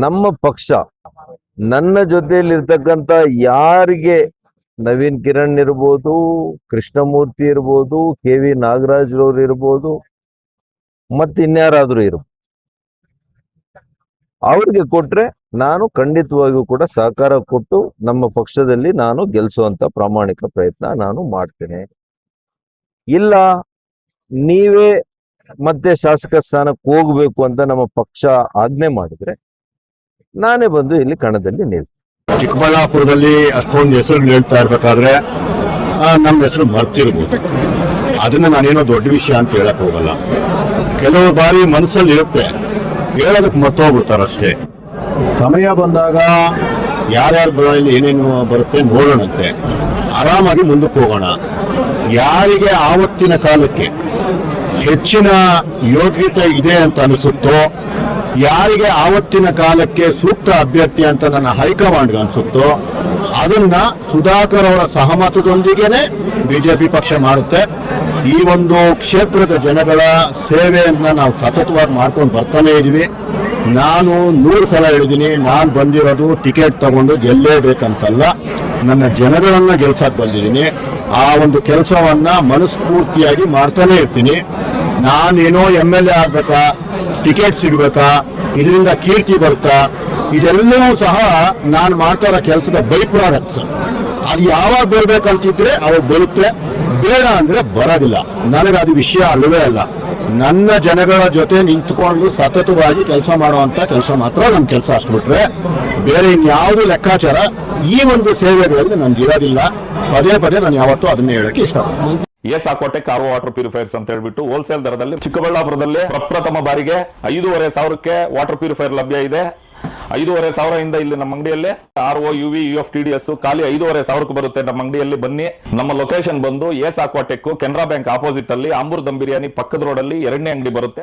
ನಮ್ಮ ಪಕ್ಷ ನನ್ನ ಜೊತೆಯಲ್ಲಿರ್ತಕ್ಕಂಥ ಯಾರಿಗೆ ನವೀನ್ ಕಿರಣ್ ಇರ್ಬೋದು, ಕೃಷ್ಣಮೂರ್ತಿ ಇರ್ಬೋದು, KV ನಾಗರಾಜ್ರವ್ರು ಇರ್ಬೋದು, ಮತ್ತಿನ್ಯಾರಾದ್ರೂ ಇರ್ಬೋದು, ಅವ್ರಿಗೆ ಕೊಟ್ರೆ ನಾನು ಖಂಡಿತವಾಗಿಯೂ ಕೂಡ ಸಹಕಾರ ಕೊಟ್ಟು ನಮ್ಮ ಪಕ್ಷದಲ್ಲಿ ನಾನು ಗೆಲ್ಲಿಸುವಂತ ಪ್ರಾಮಾಣಿಕ ಪ್ರಯತ್ನ ನಾನು ಮಾಡ್ತೇನೆ. ಇಲ್ಲ ನೀವೇ ಮತ್ತೆ ಶಾಸಕ ಸ್ಥಾನಕ್ಕೆ ಹೋಗ್ಬೇಕು ಅಂತ ನಮ್ಮ ಪಕ್ಷ ಆಜ್ಞೆ ಮಾಡಿದ್ರೆ ನಾನೇ ಬಂದು ಇಲ್ಲಿ ಕಣದಲ್ಲಿ ನಿಲ್ತೀನಿ. ಚಿಕ್ಕಬಳ್ಳಾಪುರದಲ್ಲಿ ಅಷ್ಟೊಂದು ಹೆಸರು ಹೇಳ್ತಾ ಇರ್ಬೇಕಾದ್ರೆ ನಮ್ಮ ಹೆಸರು ಮರ್ತಿರ್ಬೋದು. ಅದನ್ನ ನಾನೇನೋ ದೊಡ್ಡ ವಿಷಯ ಅಂತ ಹೇಳಕ್ ಹೋಗಲ್ಲ. ಕೆಲವು ಬಾರಿ ಮನಸ್ಸಲ್ಲಿ ಇರುತ್ತೆ, ಹೇಳೋದಕ್ಕೆ ಮರ್ತೋಗ್ಬಿಡ್ತಾರಷ್ಟೇ. ಸಮಯ ಬಂದಾಗ ಯಾರ್ಯಾರ ಬಾಯಲ್ಲಿ ಏನೇನು ಬರುತ್ತೆ ನೋಡೋಣಂತೆ, ಆರಾಮಾಗಿ ಮುಂದಕ್ಕೆ ಹೋಗೋಣ. ಯಾರಿಗೆ ಆವತ್ತಿನ ಕಾಲಕ್ಕೆ ಹೆಚ್ಚಿನ ಯೋಗ್ಯತೆ ಇದೆ ಅಂತ ಅನಿಸುತ್ತೋ, ಯಾರಿಗೆ ಆವತ್ತಿನ ಕಾಲಕ್ಕೆ ಸೂಕ್ತ ಅಭ್ಯರ್ಥಿ ಅಂತ ನನ್ನ ಹೈಕಮಾಂಡ್ಗೆ ಅನಿಸುತ್ತೋ, ಅದನ್ನ ಸುಧಾಕರ್ ಅವರ ಸಹಮತದೊಂದಿಗೆನೆ ಬಿಜೆಪಿ ಪಕ್ಷ ಮಾಡುತ್ತೆ. ಈ ಒಂದು ಕ್ಷೇತ್ರದ ಜನಗಳ ಸೇವೆಯನ್ನ ನಾವು ಸತತವಾಗಿ ಮಾಡ್ಕೊಂಡು ಬರ್ತಾನೆ ಇದೀವಿ. ನಾನು 100 ಸಲ ಹೇಳಿದ್ದೀನಿ, ನಾನು ಬಂದಿರೋದು ಟಿಕೆಟ್ ತಗೊಂಡು ಗೆಲ್ಲೇಬೇಕಂತಲ್ಲ, ನನ್ನ ಜನಗಳನ್ನ ಗೆಲ್ಸಕ್ ಬಂದಿದ್ದೀನಿ. ಆ ಒಂದು ಕೆಲಸವನ್ನ ಮನಸ್ಫೂರ್ತಿಯಾಗಿ ಮಾಡ್ತಾನೆ ಇರ್ತೀನಿ. ನಾನೇನೋ MLA ಆಗ್ಬೇಕಾ, ಟಿಕೆಟ್ ಸಿಗ್ಬೇಕಾ, ಇದರಿಂದ ಕೀರ್ತಿ ಬರ್ತಾ, ಇದೆಲ್ಲವೂ ಸಹ ನಾನು ಮಾಡ್ತಾ ಇರೋ ಕೆಲಸದ ಬೈ ಪ್ರಾಡಕ್ಟ್ಸ್. ಅದು ಯಾವಾಗ ಬರ್ಬೇಕಂತಿದ್ರೆ ಅವಾಗ ಬರುತ್ತೆ, ಬೇಡ ಅಂದ್ರೆ ಬರೋದಿಲ್ಲ. ನನಗೆ ಅದು ವಿಷಯ ಅಲ್ಲವೇ ಅಲ್ಲ. ನನ್ನ ಜನಗಳ ಜೊತೆ ನಿಂತ್ಕೊಂಡು ಸತತವಾಗಿ ಕೆಲಸ ಮಾಡುವಂತ ಕೆಲಸ ಮಾತ್ರ ನನ್ನ ಕೆಲಸ. ಅಷ್ಟು ಬಿಟ್ರೆ ಬೇರೆ ಇನ್ಯಾವುದು ಲೆಕ್ಕಾಚಾರ ಈ ಒಂದು ಸೇವೆಗಳಲ್ಲಿ ನನ್ಗೆ ಇರೋದಿಲ್ಲ. ಪದೇ ಪದೇ ನಾನು ಯಾವತ್ತೂ ಅದನ್ನೇ ಹೇಳಕ್ಕೆ ಇಷ್ಟಪಡ್ತೀನಿ. ಸಾಕೋಟೆಕ್ RO ವಾಟರ್ ಪ್ಯೂರಿಫೈರ್ಸ್ ಅಂತ ಹೇಳ್ಬಿಟ್ಟು ಹೋಲ್ಸೇಲ್ ದರದಲ್ಲಿ ಚಿಕ್ಕಬಳ್ಳಾಪುರದಲ್ಲಿ ಪ್ರಪ್ರಥಮ ಬಾರಿಗೆ 5,500ಕ್ಕೆ ವಾಟರ್ ಪ್ಯೂರಿಫೈರ್ ಲಭ್ಯ ಇದೆ. 5,500 ಇಂದ ಇಲ್ಲಿ ನಮ್ಮ ಅಂಗಡಿಯಲ್ಲಿ RO UV UF TDS ಖಾಲಿ 5,500ಕ್ಕೆ ಬರುತ್ತೆ. ನಮ್ಮ ಅಂಗಡಿಯಲ್ಲಿ ಬನ್ನಿ. ನಮ್ಮ ಲೊಕೇಶನ್ ಬಂದು ಸಾಕೋಟೆಕ್ ಕೆನರಾ ಬ್ಯಾಂಕ್ ಆಪೋಸಿಟ್ ಅಲ್ಲಿ ಆಂಬೂರ್ ದಮ್ ಬಿರಿಯಾನಿ ಪಕ್ಕದ ರೋಡ್ ಅಲ್ಲಿ 2ನೇ ಅಂಗಡಿ ಬರುತ್ತೆ.